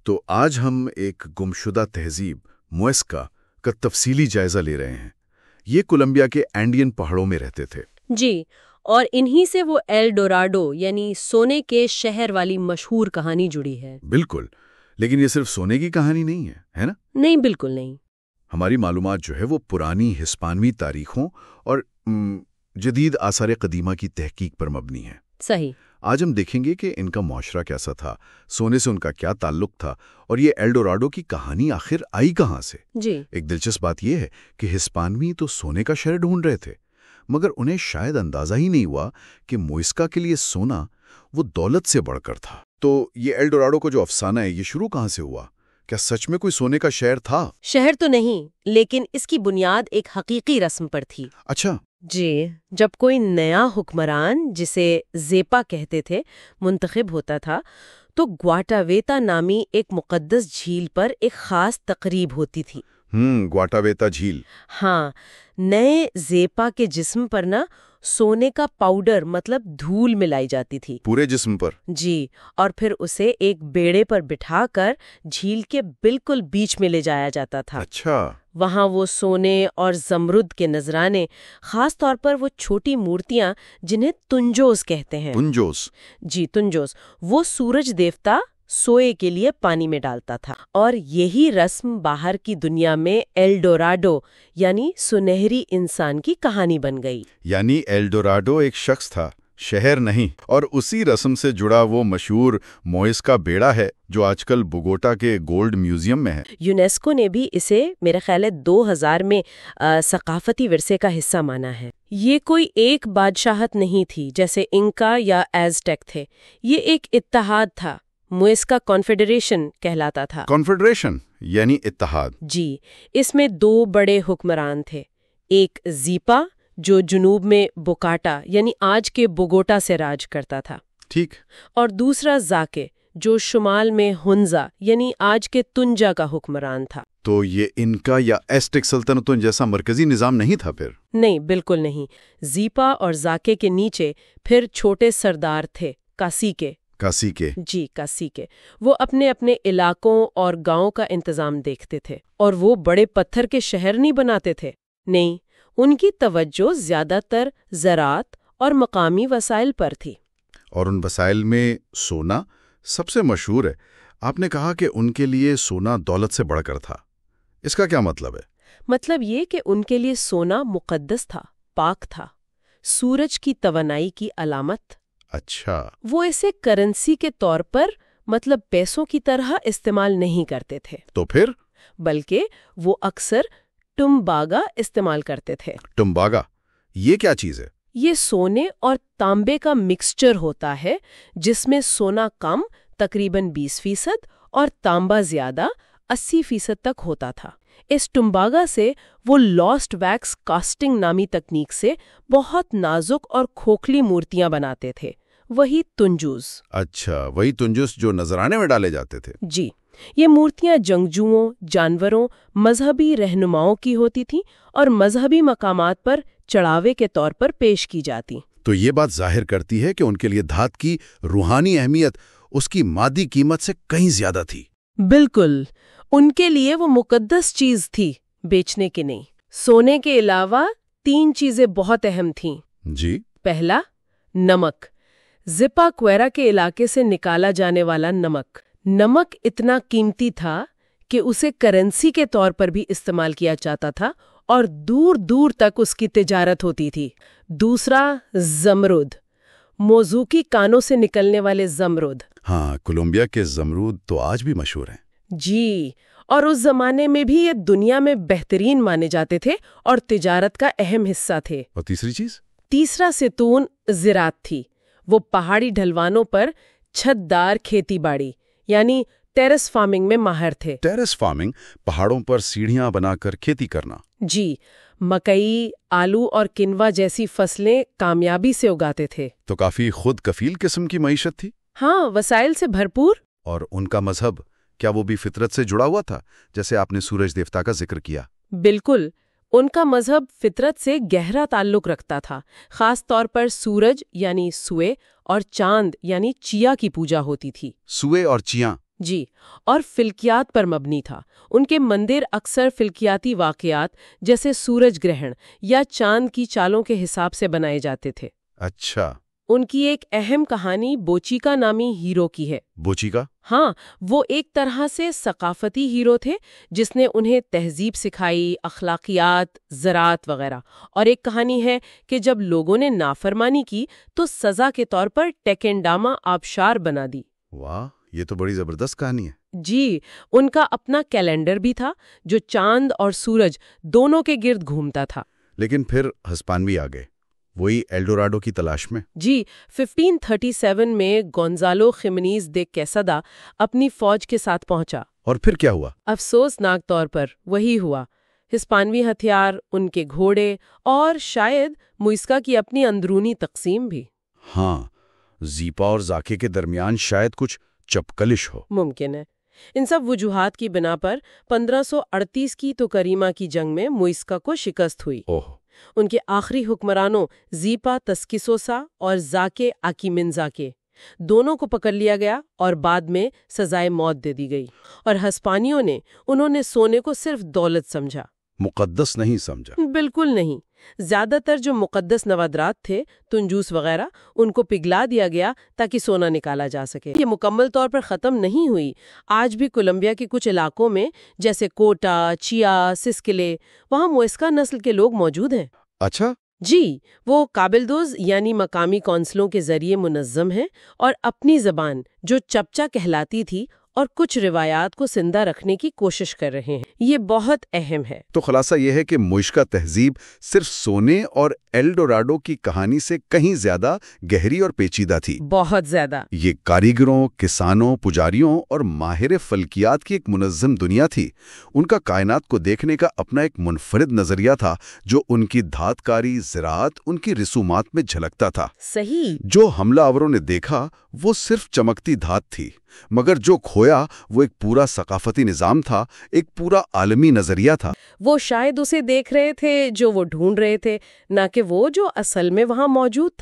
تو آج ہم ایک گمشدہ تہذیب موئسکا کا تفصیلی جائزہ لے رہے ہیں۔ یہ کولمبیا کے اینڈین پہاڑوں میں رہتے تھے۔ جی، اور انہی سے وہ ایل ڈوراڈو یعنی سونے کے شہر والی مشہور کہانی جڑی ہے۔ بالکل، لیکن یہ صرف سونے کی کہانی نہیں ہے نا؟ نہیں، بالکل نہیں۔ ہماری معلومات جو ہے وہ پرانی ہسپانوی تاریخوں اور جدید آثار قدیمہ کی تحقیق پر مبنی ہے۔ صحیح۔ آج ہم دیکھیں گے کہ ان کا معاشرہ کیسا تھا، سونے سے ان کا کیا تعلق تھا، اور یہ ایل ڈوراڈو کی کہانی آخر آئی کہاں سے۔ جی، ایک دلچسپ بات یہ ہے کہ ہسپانوی تو سونے کا شہر ڈھونڈ رہے تھے، مگر انہیں شاید اندازہ ہی نہیں ہوا کہ موئسکا کے لیے سونا وہ دولت سے بڑھ کر تھا۔ تو یہ ایل ڈوراڈو کو جو افسانہ ہے یہ شروع کہاں سے ہوا؟ کیا سچ میں کوئی سونے کا شہر تھا؟ شہر تو نہیں، لیکن اس کی بنیاد ایک حقیقی رسم پر تھی۔ اچھا۔ جی، جب کوئی نیا حکمران، جسے زیپا کہتے تھے، منتخب ہوتا تھا تو گواٹاویتا نامی ایک مقدس جھیل پر ایک خاص تقریب ہوتی تھی۔ گواٹاویتا جھیل۔ ہاں، نئے زیپا کے جسم پر سونے کا پاؤڈر مطلب دھول ملائی جاتی تھی۔ پورے جسم پر؟ جی، اور پھر اسے ایک بیڑے پر بٹھا کر جھیل کے بالکل بیچ میں لے جایا جاتا تھا۔ اچھا۔ وہاں وہ سونے اور زمرد کے نذرانے، خاص طور پر وہ چھوٹی مورتیاں جنہیں تنجوس کہتے ہیں۔ تنجوس؟ جی، تنجوس، وہ سورج دیوتا سوئے کے لیے پانی میں ڈالتا تھا، اور یہی رسم باہر کی دنیا میں ایل ڈوراڈو یعنی سنہری انسان کی کہانی بن گئی۔ یعنی ایل ڈوراڈو ایک شخص تھا، شہر نہیں، اور اسی رسم سے جڑا وہ مشہور موئسکا بیڑا ہے جو آج کل بوگوٹا کے گولڈ میوزیم میں ہے۔ یونیسکو نے بھی اسے میرے خیال ہے 2000 میں ثقافتی ورثے کا حصہ مانا ہے۔ یہ کوئی ایک بادشاہت نہیں تھی جیسے انکا یا ایزٹیک تھے، یہ ایک اتحاد تھا، موئسکا کانفیڈریشن کہلاتا تھا۔ کانفیڈریشن یعنی اتحاد؟ جی، اس میں 2 بڑے حکمران تھے، ایک زیپا جو جنوب میں بوکاٹا یعنی آج کے بوگوٹا سے راج کرتا تھا، ٹھیک، اور دوسرا زاکے جو شمال میں ہنزا یعنی آج کے تنجا کا حکمران تھا۔ تو یہ انکا یا ایزٹیک سلطنتوں جیسا مرکزی نظام نہیں تھا پھر؟ نہیں، بالکل نہیں۔ زیپا اور زاکے کے نیچے پھر چھوٹے سردار تھے، کاسیکے۔ جی، کاسیکے، وہ اپنے اپنے علاقوں اور گاؤں کا انتظام دیکھتے تھے، اور وہ بڑے پتھر کے شہر نہیں بناتے تھے، نہیں، ان کی توجہ زیادہ تر زراعت اور مقامی وسائل پر تھی۔ اور ان وسائل میں سونا سب سے مشہور ہے۔ آپ نے کہا کہ ان کے لیے سونا دولت سے بڑھ کر تھا، اس کا کیا مطلب ہے؟ مطلب یہ کہ ان کے لیے سونا مقدس تھا، پاک تھا، سورج کی توانائی کی علامت۔ اچھا۔ وہ اسے کرنسی کے طور پر مطلب پیسوں کی طرح استعمال نہیں کرتے تھے، تو پھر؟ بلکہ وہ اکثر ٹمباگا استعمال کرتے تھے۔ ٹمباگا یہ کیا چیز ہے؟ یہ سونے اور تانبے کا مکسچر ہوتا ہے جس میں سونا کم تقریباً 20% اور تانبا زیادہ 80% تک ہوتا تھا۔ اس ٹمباگا سے وہ لاسٹ ویکس کاسٹنگ نامی تکنیک سے بہت نازک اور کھوکھلی مورتیاں بناتے تھے، وہی تنجوس۔ اچھا، وہی تنجوس جو نذرانے میں ڈالے جاتے تھے۔ جی، یہ مورتیاں جنگجوؤں، جانوروں، مذہبی رہنماؤں کی ہوتی تھیں اور مذہبی مقامات پر چڑھاوے کے طور پر پیش کی جاتی۔ تو یہ بات ظاہر کرتی ہے کہ ان کے لیے دھات کی روحانی اہمیت اس کی مادی قیمت سے کہیں زیادہ تھی۔ بالکل، ان کے لیے وہ مقدس چیز تھی، بیچنے کی نہیں۔ سونے کے علاوہ 3 چیزیں بہت اہم تھیں۔ جی۔ پہلا، نمک، زپا کویرا کے علاقے سے نکالا جانے والا نمک۔ نمک اتنا قیمتی تھا کہ اسے کرنسی کے طور پر بھی استعمال کیا جاتا تھا اور دور دور تک اس کی تجارت ہوتی تھی۔ دوسرا، زمرد، موزوکی کانوں سے نکلنے والے زمرد۔ ہاں، کولمبیا کے زمرود تو آج بھی مشہور ہیں۔ جی، اور اس زمانے میں بھی یہ دنیا میں بہترین مانے جاتے تھے اور تجارت کا اہم حصہ تھے۔ اور تیسری چیز؟ تیسرا ستون زراعت تھی، وہ پہاڑی ڈھلوانوں پر چھت دار کھیتی باڑی یعنی ٹیرس فارمنگ میں ماہر تھے۔ ٹیرس فارمنگ، پہاڑوں پر سیڑھیاں بنا کر کھیتی کرنا۔ جی، مکئی، آلو اور کنوا جیسی فصلیں کامیابی سے اگاتے تھے۔ تو کافی خود کفیل قسم کی معیشت تھی۔ ہاں، وسائل سے بھرپور۔ اور ان کا مذہب، کیا وہ بھی فطرت سے جڑا ہوا تھا، جیسے آپ نے سورج دیوتا کا ذکر کیا؟ بالکل، ان کا مذہب فطرت سے گہرا تعلق رکھتا تھا، خاص طور پر سورج یعنی سوئے اور چاند یعنی چیا کی پوجا ہوتی تھی۔ سوئے اور چیاں؟ جی، اور فلکیات پر مبنی تھا۔ ان کے مندر اکثر فلکیاتی واقعات جیسے سورج گرہن یا چاند کی چالوں کے حساب سے بنائے جاتے تھے۔ اچھا، ان کی ایک اہم کہانی بوچیکا نامی ہیرو کی ہے۔ بوچیکا؟ ہاں، وہ ایک طرح سے ثقافتی ہیرو تھے جس نے انہیں تہذیب سکھائی، اخلاقیات، زراعت وغیرہ۔ اور ایک کہانی ہے کہ جب لوگوں نے نافرمانی کی تو سزا کے طور پر ٹیکنڈاما آبشار بنا دی۔ واہ، یہ تو بڑی زبردست کہانی ہے۔ جی، ان کا اپنا کیلنڈر بھی تھا جو چاند اور سورج دونوں کے گرد گھومتا تھا۔ لیکن پھر ہسپانوی آ گئے، وہی ایلڈوراڈو کی تلاش میں۔ جی، 1537 میں گونزالو خیمنیز دے کیسادا اپنی فوج کے ساتھ پہنچا۔ اور پھر کیا ہوا؟ افسوسناک طور پر وہی ہوا۔ ہسپانوی ہتھیار، ان کے گھوڑے اور شاید موئسکا کی اپنی اندرونی تقسیم بھی۔ ہاں، زیپا اور زاکے کے درمیان شاید کچھ چپکلش ہو۔ ممکن ہے۔ ان سب وجوہات کی بنا پر 1538 کی تو کریما کی جنگ میں موئسکا کو شکست ہوئی۔ ان کے آخری حکمرانوں زیپا تسکیسوسا اور زاکے آکیمنزاکے دونوں کو پکڑ لیا گیا اور بعد میں سزائے موت دے دی گئی۔ اور ہسپانیوں نے انہوں نے سونے کو صرف دولت سمجھا، مقدس نہیں سمجھا۔ بالکل نہیں۔ زیادہ تر جو مقدس نوادرات تھے، تنجوس وغیرہ، ان کو پگھلا دیا گیا تاکہ سونا نکالا جا سکے۔ یہ مکمل طور پر ختم نہیں ہوئی۔ آج بھی کولمبیا کے کچھ علاقوں میں جیسے کوٹا، چیا، سسکلے، وہاں موئسکا نسل کے لوگ موجود ہیں۔ اچھا؟ جی، وہ قابلدوز یعنی مقامی کونسلوں کے ذریعے منظم ہیں اور اپنی زبان جو چپچا کہلاتی تھی اور کچھ روایات کو زندہ رکھنے کی کوشش کر رہے ہیں۔ یہ بہت اہم ہے۔ تو خلاصہ یہ ہے کہ موئسکا تہذیب صرف سونے اور ایلڈوراڈو کی کہانی سے کہیں زیادہ گہری اور پیچیدہ تھی۔ بہت زیادہ۔ یہ کاریگروں، کسانوں، پجاریوں اور ماہر فلکیات کی ایک منظم دنیا تھی۔ ان کا کائنات کو دیکھنے کا اپنا ایک منفرد نظریہ تھا جو ان کی دھات کاری، زراعت، ان کی رسومات میں جھلکتا تھا۔ صحیح۔ جو حملہ آوروں نے دیکھا وہ صرف چمکتی دھات تھی، مگر جو کھویا وہ ایک پورا ثقافتی نظام تھا، ایک پورا عالمی نظریہ تھا۔ وہ شاید اسے دیکھ رہے تھے جو وہ ڈھونڈ رہے تھے، نہ کہ وہ جو اصل میں وہاں موجود تھا۔